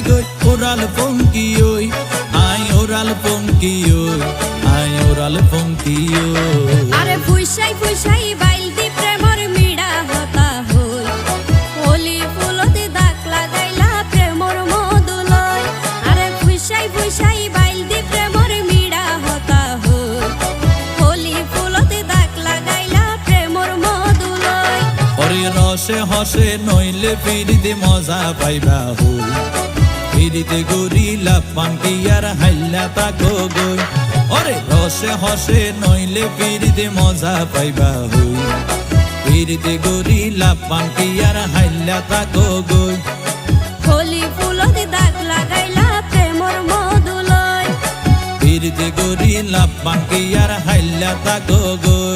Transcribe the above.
গই ওরাল পঙ্কি ওই I oral পঙ্কি ওই আই ওরাল পঙ্কি ওই আরে ফুইসাই ফুইসাই বাইল দি প্রেমর মিড়া হতা হই হোলি ফুলতে দাগ লাগাইলা প্রেমর মধুলয় আরে ফুইসাই ফুইসাই বাইল দি প্রেমর মিড়া হতা হই হোলি ফুলতে দাগ লাগাইলা প্রেমর মধুলয় ওরে রসে হসে নইলে ফিরিতে মজা পাইবা হই ফিরিতে গরিলা পান্টি আর হাইলা তাকো গই ওরে রসে হসে নইলে ফিরিতে মজা পাইবা হই ফিরিতে গরিলা পান্টি আর হাইলা তাকো গই হোলি ফুলতে দাগ লাগাইলা প্রেমর মধুলয় ফিরিতে গরিলা পান্টি আর হাইলা তাকো গই